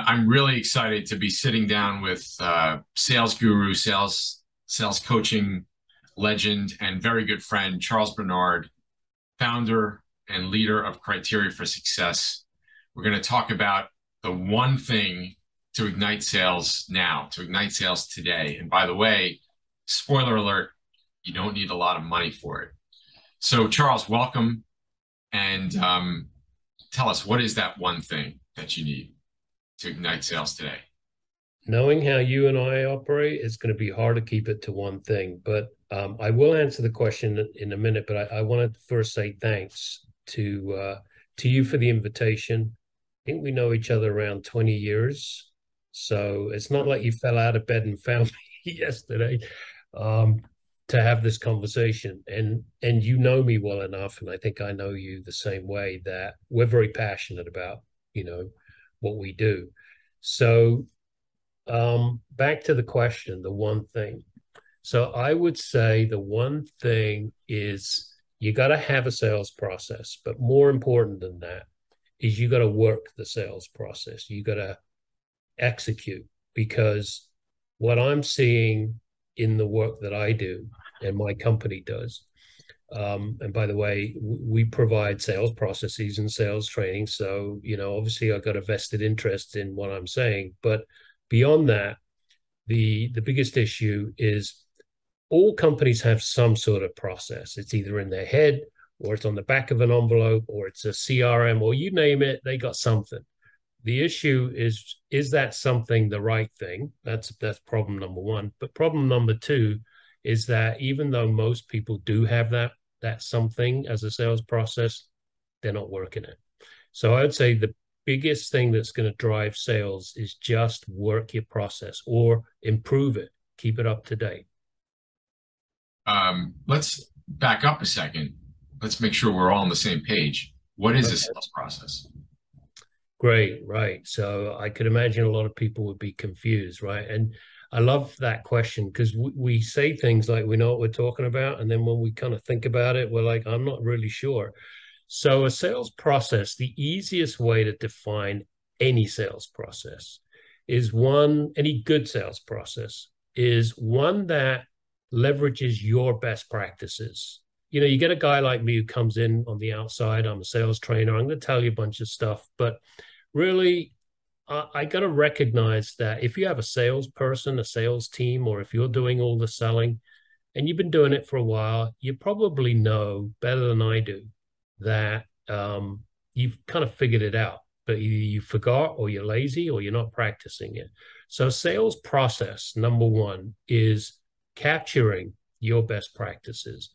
I'm really excited to be sitting down with sales guru, sales coaching legend, and very good friend Charles Bernard, founder and leader of Criteria for Success. We're going to talk about the one thing to ignite sales now, to ignite sales today. And by the way, spoiler alert, you don't need a lot of money for it. So, Charles, welcome, and tell us, what is that one thing that you need to ignite sales today? Knowing how you and I operate, it's going to be hard to keep it to one thing. But I will answer the question in a minute. But I want to first say thanks to you for the invitation. I think we know each other around 20 years, so it's not like you fell out of bed and found me yesterday um, to have this conversation. And you know me well enough, and I think I know you the same way, that we're very passionate about what we do. So back to the question, the one thing. So I would say the one thing is you got to have a sales process, but more important than that is you got to work the sales process. You got to execute, because what I'm seeing in the work that I do and my company does, and by the way, we provide sales processes and sales training. So, obviously I've got a vested interest in what I'm saying, but beyond that, the biggest issue is all companies have some sort of process. It's either in their head, or it's on the back of an envelope, or it's a CRM, or you name it, they got something. The issue is that something the right thing? That's problem number one. But problem number two is that even though most people do have that something as a sales process, they're not working it. So I would say the biggest thing that's going to drive sales is just work your process or improve it, keep it up to date. Let's back up a second. Let's make sure we're all on the same page. What is a Okay. sales process? Great, right. So I could imagine a lot of people would be confused, right? And I love that question because we say things like we know what we're talking about. And then when we kind of think about it, we're like, I'm not really sure. So a sales process, the easiest way to define any sales process is any good sales process is one that leverages your best practices. You get a guy like me who comes in on the outside. I'm a sales trainer. I'm going to tell you a bunch of stuff, but really, I got to recognize that if you have a salesperson, a sales team, or if you're doing all the selling and you've been doing it for a while, you probably know better than I do that you've kind of figured it out, but either you forgot, or you're lazy, or you're not practicing it. So sales process number one is capturing your best practices.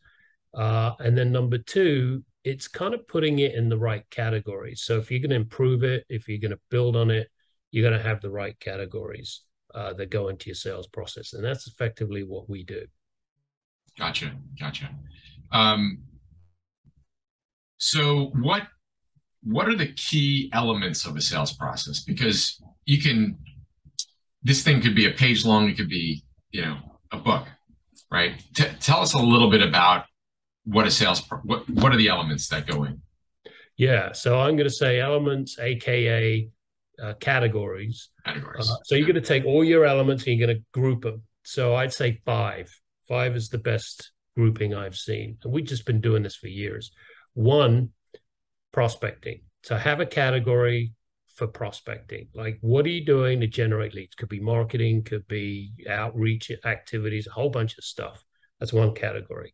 And then number two, it's kind of putting it in the right categories. So if you're going to improve it, if you're going to build on it, you're going to have the right categories that go into your sales process. And that's effectively what we do. Gotcha. Um, so what are the key elements of a sales process? Because this thing could be a page long, it could be, a book, right? Tell us a little bit about what are the elements that go in? Yeah, so I'm going to say elements, aka categories. Categories. So you're going to take all your elements and you're going to group them. So I'd say five. Five is the best grouping I've seen, and we've just been doing this for years. One, prospecting. So have a category for prospecting. Like, what are you doing to generate leads? Could be marketing, could be outreach activities, a whole bunch of stuff. That's one category.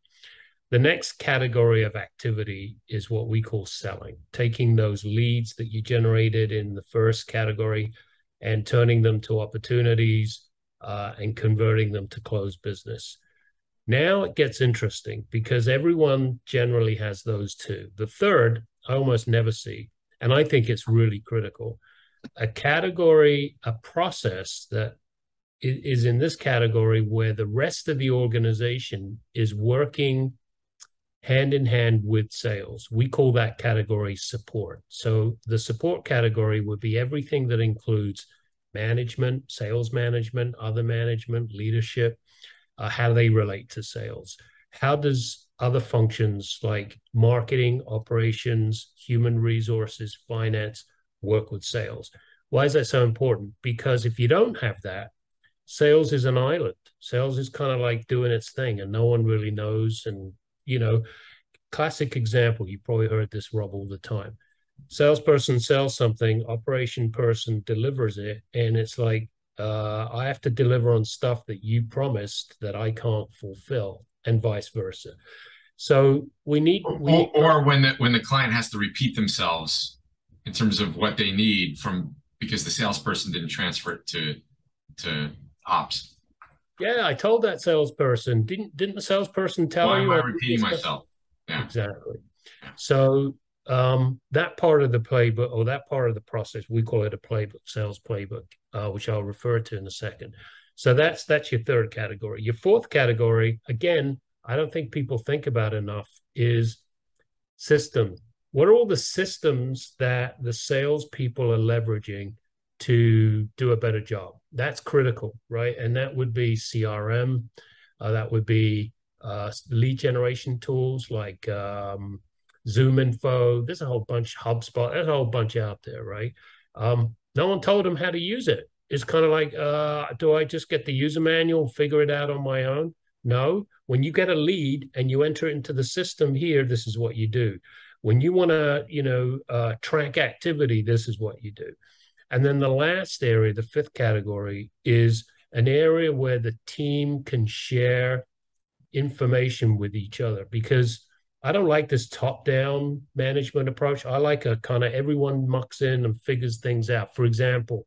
The next category of activity is what we call selling, taking those leads that you generated in the first category and turning them to opportunities and converting them to closed business. Now it gets interesting because everyone generally has those two. The third, I almost never see, and I think it's really critical. A category, a process that is in this category where the rest of the organization is working hand in hand with sales. We call that category support. So the support category would be everything that includes management, sales management, other management, leadership, how they relate to sales. How does other functions like marketing, operations, human resources, finance work with sales? Why is that so important? Because if you don't have that, sales is an island. Sales is kind of like doing its thing and no one really knows. And, you know, classic example, you probably heard this, Rob, all the time. Salesperson sells something, operation person delivers it, and it's like, I have to deliver on stuff that you promised that I can't fulfill, and vice versa. So we need Or when the client has to repeat themselves in terms of what they need from because the salesperson didn't transfer it to ops. Yeah, I told that salesperson. Didn't the salesperson tell Why am you? I Or repeating myself? Yeah. exactly. Yeah. So that part of the playbook, or that part of the process, we call it a playbook, sales playbook, which I'll refer to in a second. So that's your third category. Your fourth category, again, I don't think people think about enough, is system. What are all the systems that the salespeople are leveraging to do a better job? That's critical, right? And that would be CRM, that would be lead generation tools like Zoom Info. There's a whole bunch, HubSpot. There's a whole bunch out there, right? No one told them how to use it. It's kind of like, do I just get the user manual, figure it out on my own? No. When you get a lead and you enter it into the system here, this is what you do. When you want to, track activity, this is what you do. And then the last area, the fifth category, is an area where the team can share information with each other, because I don't like this top-down management approach. I like a kind of everyone mucks in and figures things out. For example,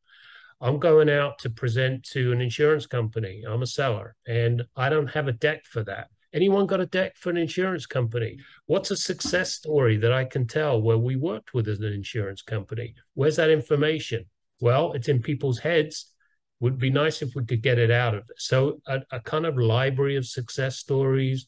I'm going out to present to an insurance company. I'm a seller and I don't have a deck for that. Anyone got a deck for an insurance company? What's a success story that I can tell where we worked with an insurance company? Where's that information? Well, it's in people's heads. Would be nice if we could get it out of it. So a kind of library of success stories,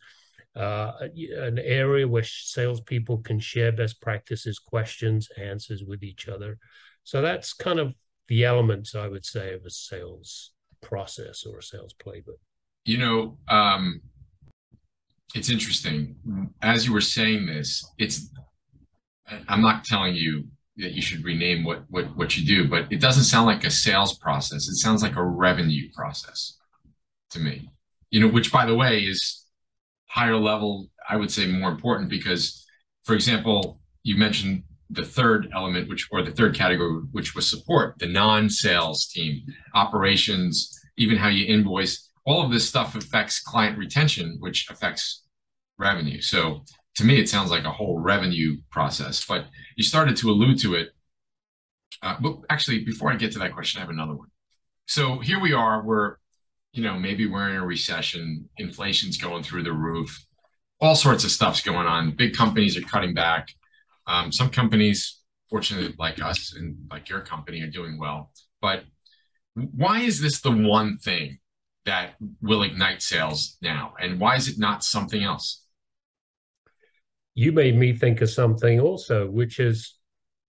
an area where salespeople can share best practices, questions, answers with each other. So that's kind of the elements, I would say, of a sales process or a sales playbook. You know, it's interesting. As you were saying this, I'm not telling you that you should rename what you do, but it doesn't sound like a sales process. It sounds like a revenue process to me. You know, which by the way is higher level, I would say more important because, for example, you mentioned the third element, or the third category, which was support, the non-sales team, operations, even how you invoice. All of this stuff affects client retention, which affects revenue. So to me, it sounds like a whole revenue process. But you started to allude to it. But actually, before I get to that question, I have another one. So here we are. Maybe we're in a recession. Inflation's going through the roof. All sorts of stuff's going on. Big companies are cutting back. Some companies, fortunately, like us and like your company, are doing well. But why is this the one thing that will ignite sales now? And why is it not something else? You made me think of something also, which is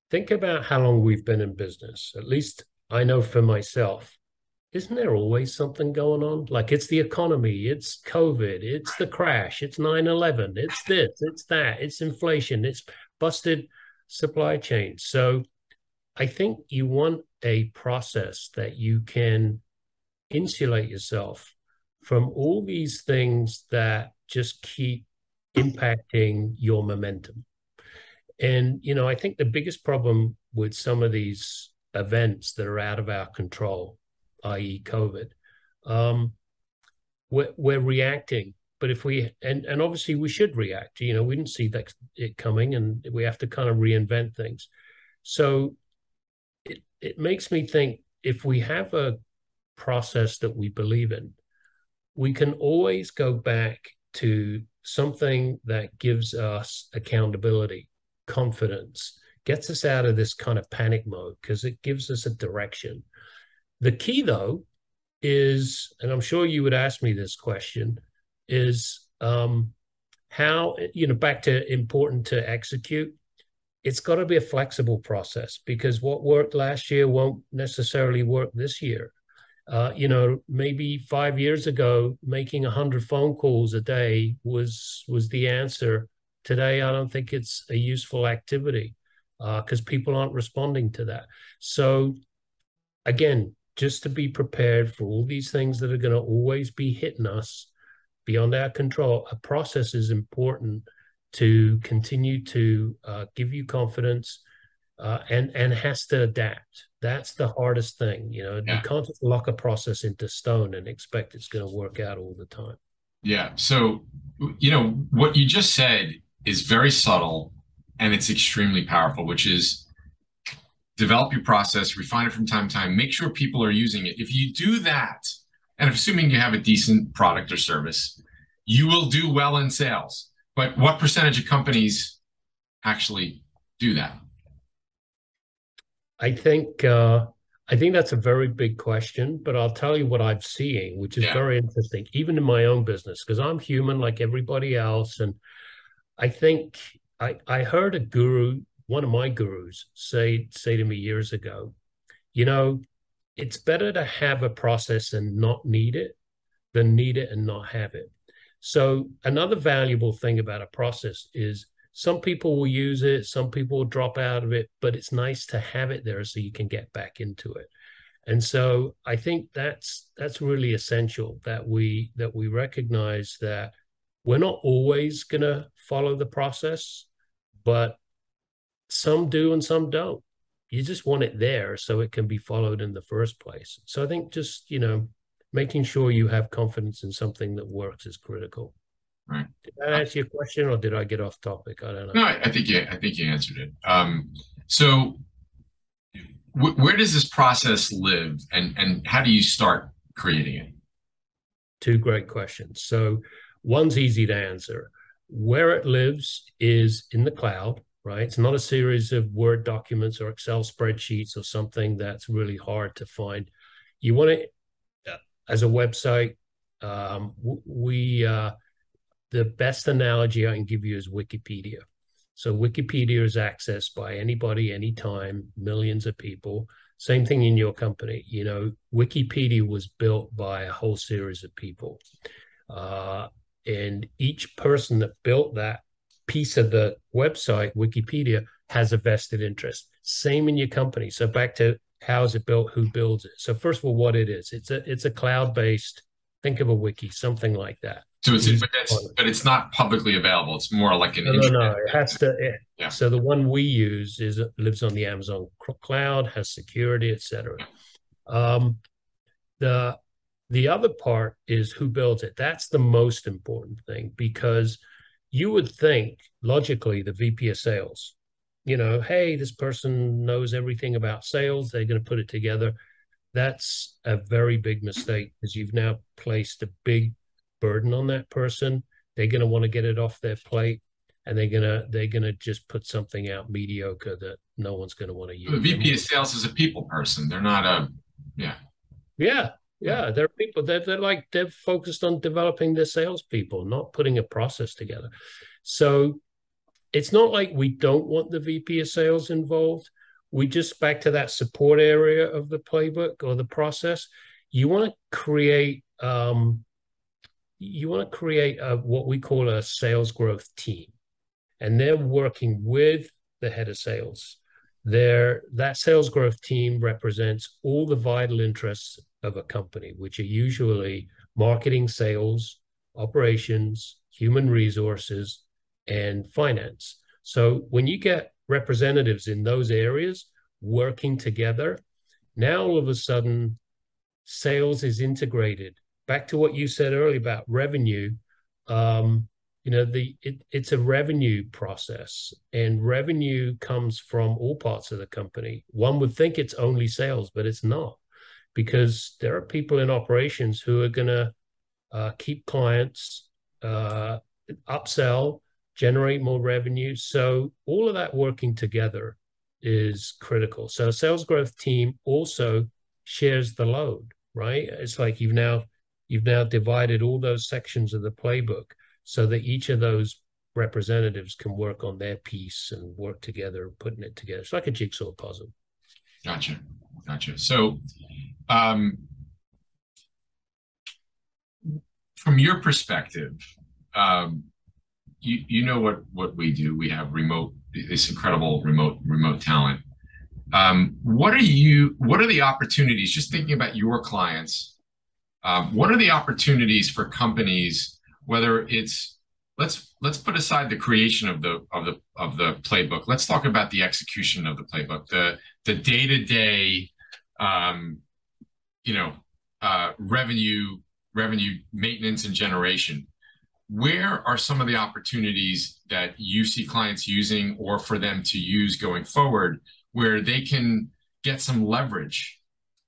think about how long we've been in business. At least I know for myself. Isn't there always something going on? Like it's the economy, it's COVID, it's the crash, it's 9/11, it's this, it's that, it's inflation, it's busted supply chain. So I think you want a process that you can insulate yourself from all these things that just keep impacting your momentum. And, I think the biggest problem with some of these events that are out of our control, i.e. COVID, we're reacting. But if and obviously we should react, we didn't see it coming and we have to kind of reinvent things. So it makes me think if we have a process that we believe in, we can always go back to something that gives us accountability, confidence, gets us out of this kind of panic mode because it gives us a direction. The key, though, is, and I'm sure you would ask me this question, is how, back to important to execute. It's got to be a flexible process because what worked last year won't necessarily work this year. Maybe 5 years ago, making 100 phone calls a day was the answer. Today, I don't think it's a useful activity because people aren't responding to that. So again, just to be prepared for all these things that are going to always be hitting us beyond our control, a process is important to continue to give you confidence, and has to adapt. That's the hardest thing. You Yeah. can't just lock a process into stone and expect it's going to work out all the time. Yeah. So, what you just said is very subtle and it's extremely powerful, which is develop your process, refine it from time to time, make sure people are using it. If you do that, and assuming you have a decent product or service, you will do well in sales. But what percentage of companies actually do that? I think that's a very big question, but I'll tell you what I'm seeing, which is Yeah. very interesting, even in my own business, because I'm human like everybody else. And I think I heard a guru, one of my gurus, say to me years ago, you know, it's better to have a process and not need it than need it and not have it. So another valuable thing about a process is some people will use it, some people will drop out of it, but it's nice to have it there so you can get back into it. And so I think that's really essential that we recognize that we're not always going to follow the process, but some do and some don't. You just want it there so it can be followed in the first place. So I think just, making sure you have confidence in something that works is critical. Right. Did that answer your question, or did I get off topic? I don't know. No, I think you answered it. So where does this process live, and how do you start creating it? Two great questions. So one's easy to answer. Where it lives is in the cloud, right? It's not a series of Word documents or Excel spreadsheets or something that's really hard to find. You want it as a website. The best analogy I can give you is Wikipedia. So Wikipedia is accessed by anybody, anytime, millions of people. Same thing in your company. Wikipedia was built by a whole series of people. And each person that built that piece of the website, Wikipedia, has a vested interest. Same in your company. So back to how is it built, who builds it. So first of all, what it is, it's a cloud-based, think of a wiki, something like that. So but it's not publicly available. It's more like an No. internet. It has to. Yeah. So the one we use lives on the Amazon cloud, has security, etc. The other part is who builds it. That's the most important thing, because you would think logically the VP of sales, hey, this person knows everything about sales. They're going to put it together. That's a very big mistake, because you've now placed a big burden on that person. They're going to want to get it off their plate, and they're gonna just put something out mediocre that no one's going to want to use. The VP of sales is a people person. They're not a yeah. Yeah. They're people. They're focused on developing their salespeople, not putting a process together. So it's not like we don't want the VP of sales involved. We just, back to that support area of the playbook or the process. You want to create what we call a sales growth team, and they're working with the head of sales. That sales growth team represents all the vital interests of a company, which are usually marketing, sales, operations, human resources, and finance. So when you get representatives in those areas working together, now all of a sudden sales is integrated. Back to what you said earlier about revenue, it's a revenue process, and revenue comes from all parts of the company. One would think it's only sales, but it's not, because there are people in operations who are going to keep clients, upsell, generate more revenue. So all of that working together is critical. So a sales growth team also shares the load, right? It's like you've now divided all those sections of the playbook so that each of those representatives can work on their piece and work together, putting it together. It's like a jigsaw puzzle. Gotcha. So, from your perspective, you know what we do. We have this incredible remote talent. What are the opportunities, just thinking about your clients, what are the opportunities for companies, whether it's, let's put aside the creation of the playbook. Let's talk about the execution of the playbook, the day-to-day, um, you know, revenue maintenance and generation. Where are some of the opportunities that you see clients using or for them to use going forward where they can get some leverage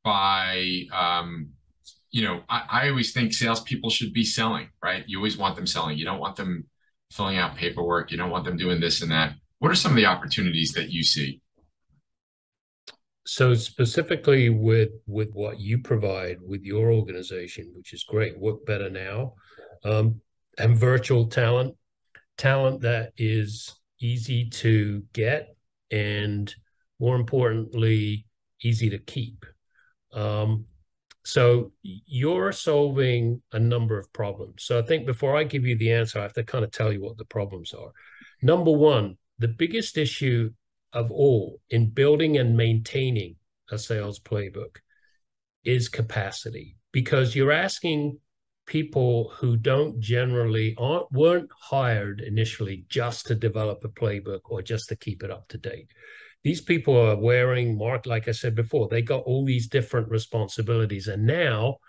by, I always think salespeople should be selling, right? You always want them selling. You don't want them filling out paperwork. You don't want them doing this and that. What are some of the opportunities that you see? So specifically with what you provide with your organization, which is great, Work Better Now, um, and virtual talent that is easy to get and more importantly, easy to keep. Um, so you're solving a number of problems. So I think before I give you the answer, I have to kind of tell you what the problems are. Number one, the biggest issue of all in building and maintaining a sales playbook is capacity because you're asking people who don't generally weren't hired initially just to develop a playbook or just to keep it up to date. These people are wearing, Mark, like I said before, they got all these different responsibilities. And now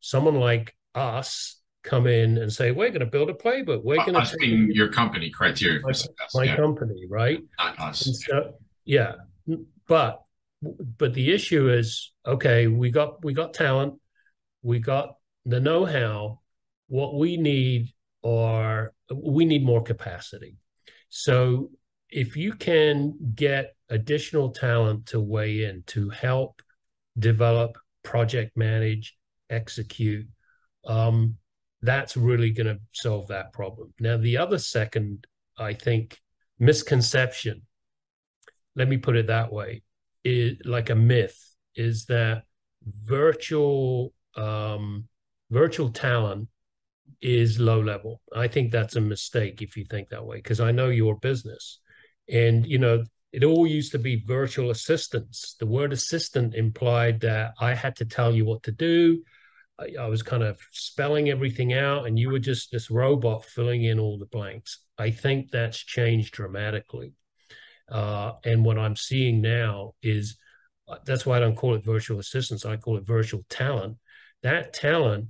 someone like us come in and say, we're going to build a playbook. We're going to Us take being your company criteria for success. my Yeah, company, right? not us. And so, yeah, but the issue is, okay, we got talent, we got the know-how. What we need more capacity. So if you can get additional talent to weigh in to help develop, project manage, execute, that's really going to solve that problem. Now, the other second, I think, misconception, let me put it that way, is like a myth, is that virtual virtual talent is low level. I think that's a mistake if you think that way, because I know your business. And, it all used to be virtual assistants. The word assistant implied that I had to tell you what to do. I was kind of spelling everything out, and you were just this robot filling in all the blanks. I think that's changed dramatically. And what I'm seeing now is that's why I don't call it virtual assistants. I call it virtual talent. That talent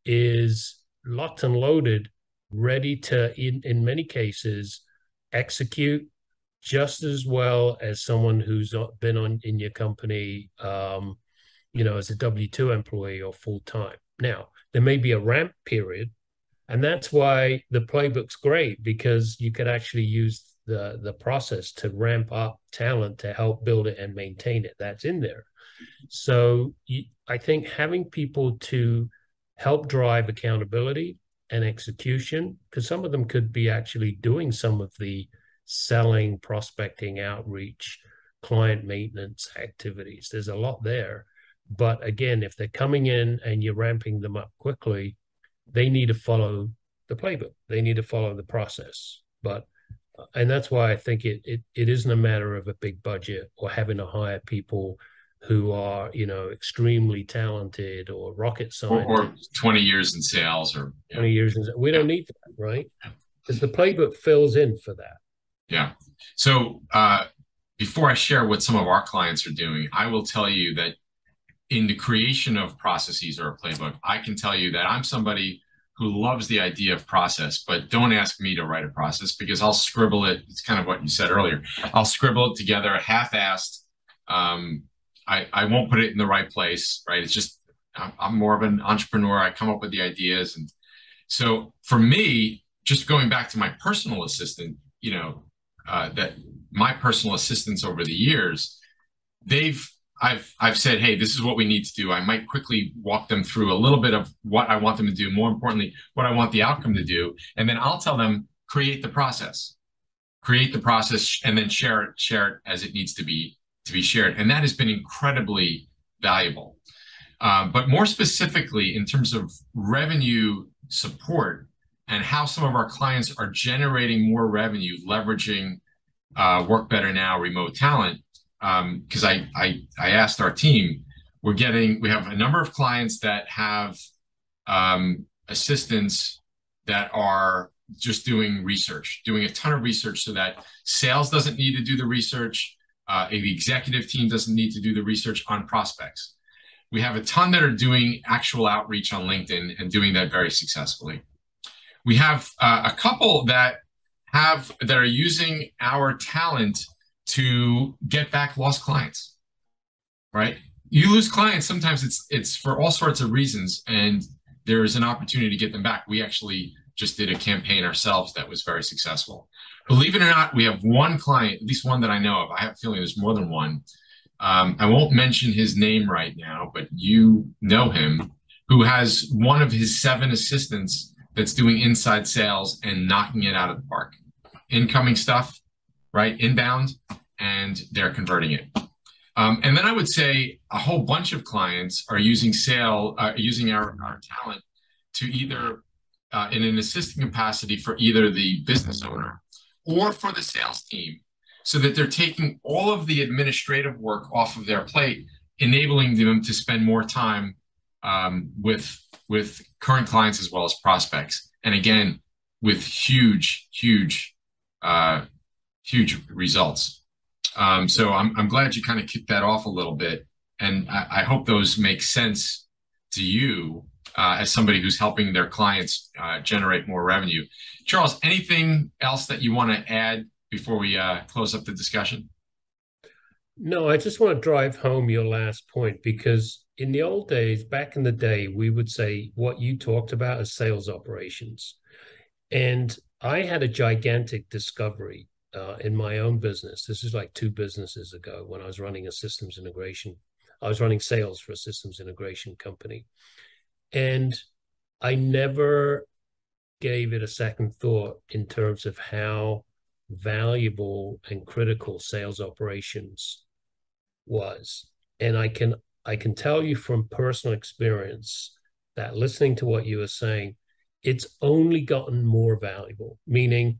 is locked and loaded, ready to, in many cases, execute just as well as someone who's been on in your company, as a W-2 employee or full time. Now, there may be a ramp period, and that's why the playbook's great because you could actually use the process to ramp up talent to help build it and maintain it. That's in there. So I think having people to help drive accountability and execution, because some of them could be actually doing some of the selling, prospecting, outreach, client maintenance activities. There's a lot there. But again, if they're coming in and you're ramping them up quickly, they need to follow the playbook. They need to follow the process. And that's why I think it isn't a matter of a big budget or having to hire people who are, extremely talented or rocket Or scientists, 20 years in sales or, 20 years. We yeah, don't need that, right? Because the playbook fills in for that. yeah. So before I share what some of our clients are doing, I will tell you that in the creation of processes or a playbook, I can tell you that I'm somebody who loves the idea of process, but don't ask me to write a process because I'll scribble it. It's kind of what you said earlier. I'll scribble it together half-assed. I won't put it in the right place, right? It's just, I'm more of an entrepreneur. I come up with the ideas. And so for me, just going back to my personal assistant, that my personal assistants over the years, I've said, hey, this is what we need to do. I might quickly walk them through a little bit of what I want them to do, more importantly, what I want the outcome to do. And then I'll tell them, create the process, and then share it as it needs to be shared. And that has been incredibly valuable. But more specifically, in terms of revenue support and how some of our clients are generating more revenue, leveraging Work Better Now, remote talent, because I asked our team, we have a number of clients that have assistants that are just doing research, doing a ton of research so that sales doesn't need to do the research. The executive team doesn't need to do the research on prospects. We have a ton that are doing actual outreach on LinkedIn and doing that very successfully. We have a couple that are using our talent to get back lost clients, right? You lose clients, sometimes it's for all sorts of reasons, and there's an opportunity to get them back. We actually just did a campaign ourselves that was very successful. Believe it or not, we have one client, at least one that I know of. I have a feeling there's more than one. I won't mention his name right now, but you know him, who has one of his 7 assistants that's doing inside sales and knocking it out of the park. Incoming stuff, right? Inbound, and they're converting it. And then I would say a whole bunch of clients are using our talent to either in an assisting capacity for either the business owner or for the sales team, so that they're taking all of the administrative work off of their plate, enabling them to spend more time with current clients as well as prospects. And again, with huge results. So I'm glad you kind of kicked that off a little bit, and I hope those make sense to you as somebody who's helping their clients generate more revenue. Charles, anything else that you want to add before we close up the discussion? No, I just want to drive home your last point, because in the old days, back in the day, we would say what you talked about as sales operations. And I had a gigantic discovery in my own business. This is like 2 businesses ago when I was running a systems integration. I was running sales for a systems integration company. And I never gave it a second thought in terms of how valuable and critical sales operations was. And I can tell you from personal experience that listening to what you were saying, it's only gotten more valuable. Meaning,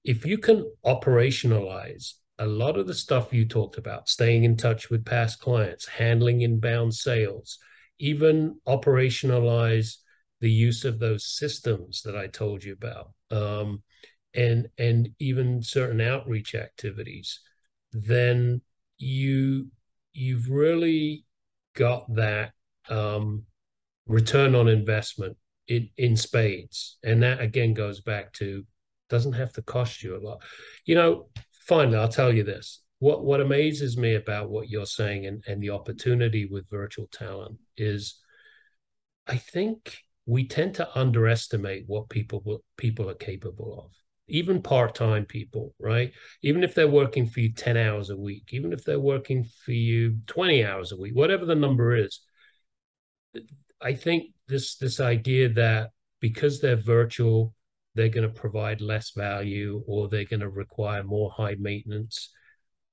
if you can operationalize a lot of the stuff you talked about, staying in touch with past clients, handling inbound sales, even operationalize the use of those systems that I told you about, and even certain outreach activities, then you've really got that return on investment in spades. And that again goes back to, doesn't have to cost you a lot. Finally, I'll tell you this. What amazes me about what you're saying and the opportunity with virtual talent is, I think we tend to underestimate what people are capable of. Even part-time people, right? Even if they're working for you 10 hours a week, even if they're working for you 20 hours a week, whatever the number is, I think this idea that because they're virtual, they're going to provide less value, or they're going to require more high maintenance.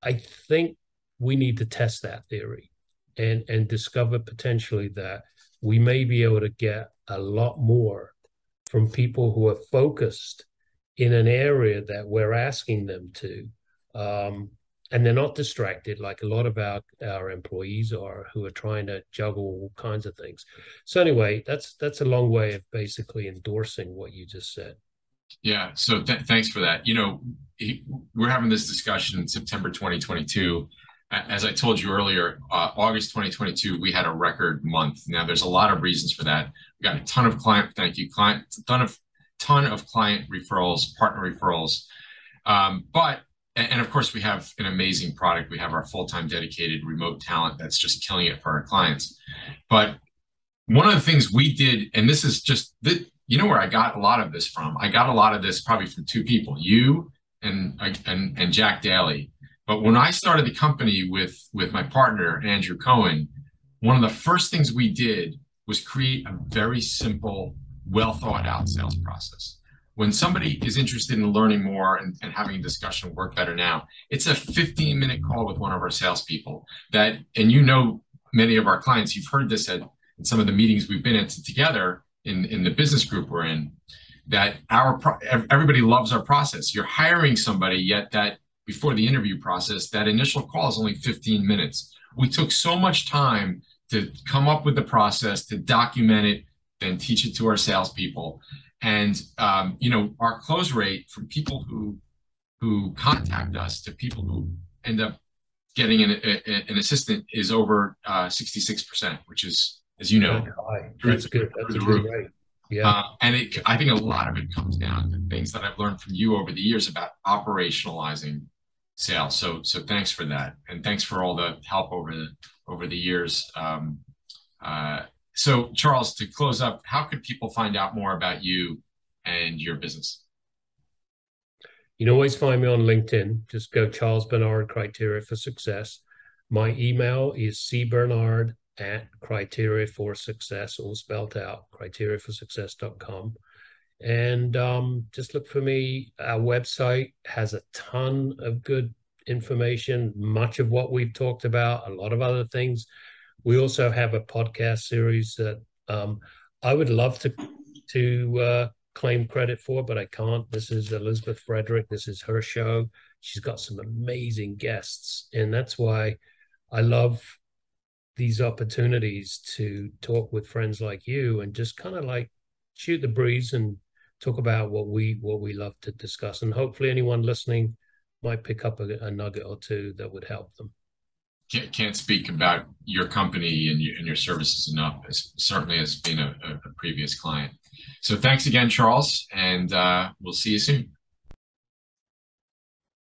I think we need to test that theory and discover potentially that we may be able to get a lot more from people who are focused in an area that we're asking them to. And they're not distracted like a lot of our employees are, who are trying to juggle all kinds of things. So anyway, that's a long way of basically endorsing what you just said. Yeah. So thanks for that. We're having this discussion in September 2022. As I told you earlier, August 2022, we had a record month. Now, there's a lot of reasons for that. We got a ton of client referrals, partner referrals. And of course, we have an amazing product. We have our full-time dedicated remote talent that's just killing it for our clients. But one of the things we did, and this is just where I got a lot of this from. I got a lot of this probably from 2 people, you and Jack Daly. But when I started the company with my partner, Andrew Cohen, one of the first things we did was create a very simple, well thought out sales process. When somebody is interested in learning more and having a discussion work better now, it's a 15-minute call with one of our salespeople and many of our clients, you've heard this in some of the meetings we've been in together in the business group we're in, that everybody loves our process. You're hiring somebody, yet that before the interview process, that initial call is only 15 minutes. We took so much time to come up with the process, to document it, then teach it to our salespeople. And our close rate from people who contact us to people who end up getting an assistant is over 66%, which is, as you know, that's good. That's a good rate. Yeah. And I think a lot of it comes down to things that I've learned from you over the years about operationalizing sales. So thanks for that, and thanks for all the help over the years. So Charles, to close up, how could people find out more about you and your business? You can always find me on LinkedIn. Just go Charles Bernard, Criteria for Success. My email is cbernard@Criteria for Success, all spelled out, criteriaforsuccess.com. And just look for me. Our website has a ton of good information, much of what we've talked about, a lot of other things. We also have a podcast series that I would love to claim credit for, but I can't. This is Elizabeth Frederick. This is her show. She's got some amazing guests, and that's why I love these opportunities to talk with friends like you and just kind of like shoot the breeze and talk about what we love to discuss. And hopefully anyone listening might pick up a nugget or two that would help them. Can't speak about your company and your services enough, certainly as being a previous client. So thanks again, Charles, and we'll see you soon.